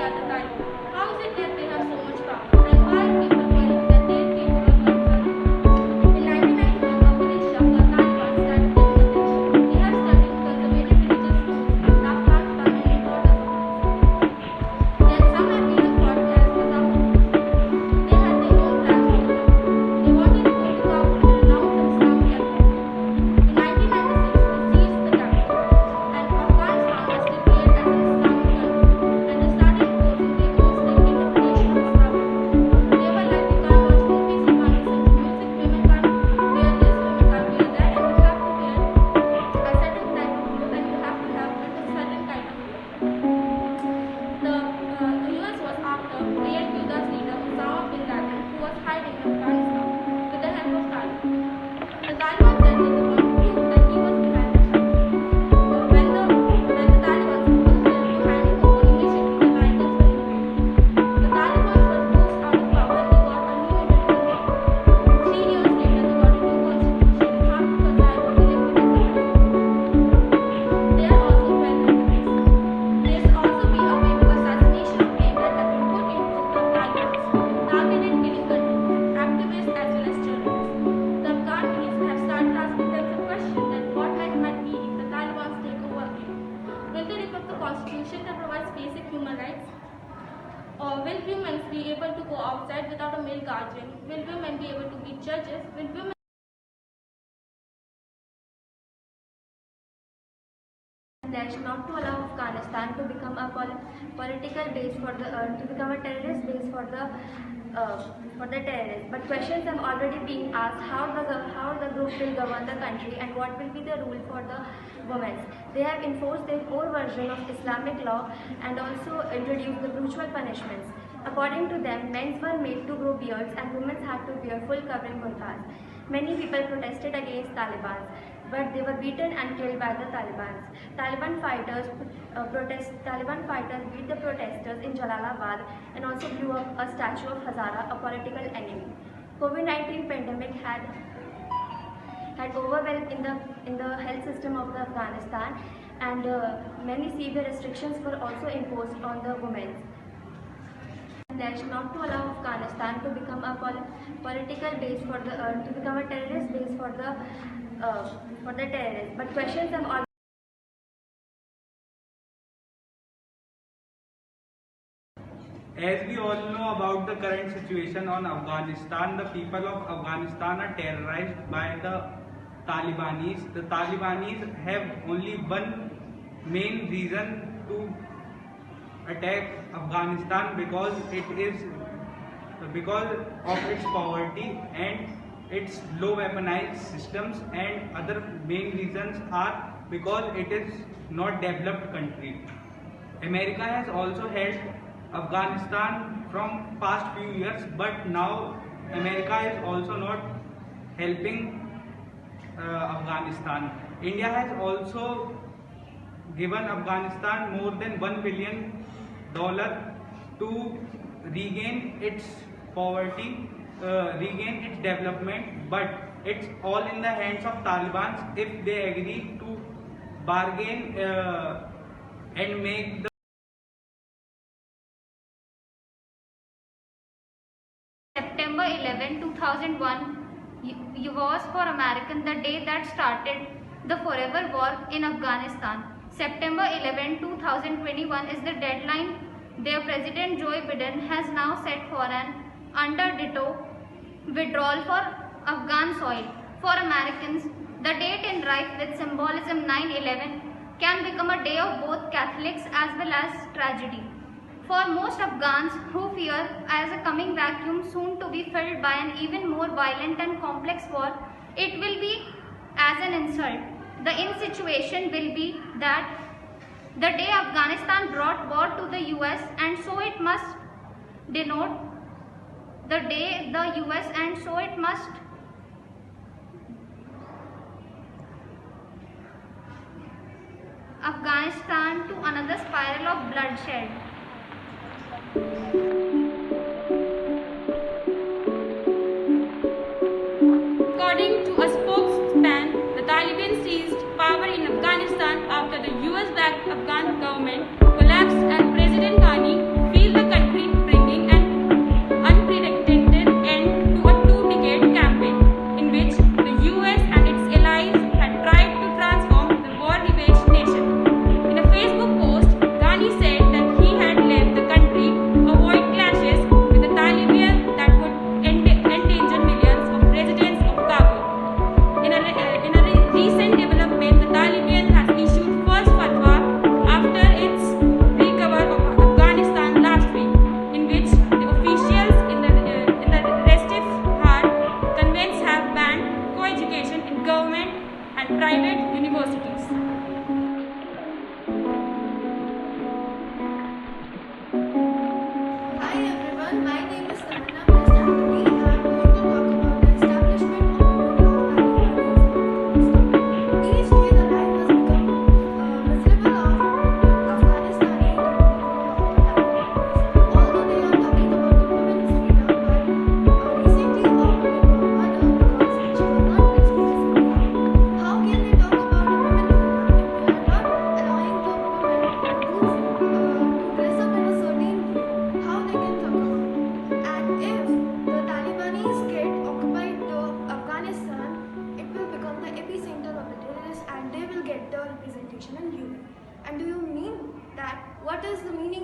are the Taliban? How is it that they have so much power? And why are people worried that they are capable of Afghanistan? In 1991, after the Taliban started taking the nation, they have studied conservative religious schools in Afghanistan and in borders of Pakistan. Yet some have even fought as Muzaffarpur. They had their own plans for the country. They wanted to go to Kabul and renounce the Islamic Empire. In 1996, they seized the capital, and Afghanistan was declared as an Islamic country, and they started imposing their own strict interpretation of Islam. They were like, you can't watch movies, you can't listen to music, women can't wear this, women can't wear that, and you have to wear a certain type of clothes, and you have to have a certain kind of clothes. The US was after Al-Qaeda's leader Osama bin Laden, who was hiding in Afghanistan with the help of Taliban. The Taliban said that they want to prove that he was behind the attack. When the Taliban supposed to hand him over, immediately the riots were invaded. The Taliban were forced out of power and they got a new military made. 3 years later, they got a new constitution and half the Karzai was elected as the president. They are also well recognized. There has also been a wave of assassination of men that have been put into the Taliban's targeted killing control, activists as well as journalists. The Afghan police have started asking themselves the question that what life might be if the Taliban's take over again. Will they rip up the constitution that provides basic human rights? Or will humans be able to go outside without a male guardian? Will women be able to be judges? Will women Pledge not to allow Afghanistan to become a political base for the to become a terrorist base for the terrorists. But questions have already been asked: how the group will govern the country and what will be the rule for the women. They have enforced their own version of Islamic law and also introduced the brutal punishments. According to them, men were made to grow beards and women had to wear full covering burqas. Many people protested against Taliban, but they were beaten and killed by the Taliban. Taliban fighters beat the protesters in Jalalabad and also blew up a statue of Hazara, a political enemy. COVID-19 pandemic had overwhelmed in the health system of the Afghanistan, and many severe restrictions were also imposed on the women. Pledge not to allow Afghanistan to become a political base for the to become a terrorist base for the terrorists. But questions have already As we all know about the current situation on Afghanistan, the people of Afghanistan are terrorized by the Talibanis. The Talibanis have only one main reason to attack Afghanistan because of its poverty and its low weaponized systems, and other main reasons are because it is not developed country. America has also helped Afghanistan from past few years, but now America is also not helping Afghanistan. India has also given Afghanistan more than $1 billion to regain its poverty, regain its development, but it's all in the hands of Taliban if they agree to bargain and make the September 11, 2001 was for Americans the day that started the forever war in Afghanistan. September 11, 2021 is the deadline their President Joe Biden has now set for an under-ditto withdrawal for Afghan soil. For Americans, the date in rife with symbolism 9/11 can become a day of both Catholics as well as tragedy. For most Afghans who fear as a coming vacuum soon to be filled by an even more violent and complex war, it will be as an insult. The situation will be that the day Afghanistan brought war to the US, and so it must denote the day the US, and so it must Afghanistan to another spiral of bloodshed. According to a spokesman, the Taliban seized power in Afghanistan after the US-backed Afghan government collapsed and President Ghani feels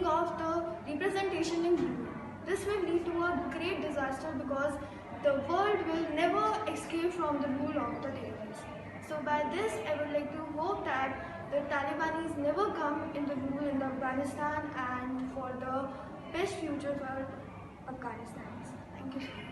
losing of the representation in rule. This will lead to a great disaster because the world will never escape from the rule of the terrorists. So by this, I would like to hope that the Talibanis never come in the rule in Afghanistan and for the best future for Afghanistan. Thank you so much.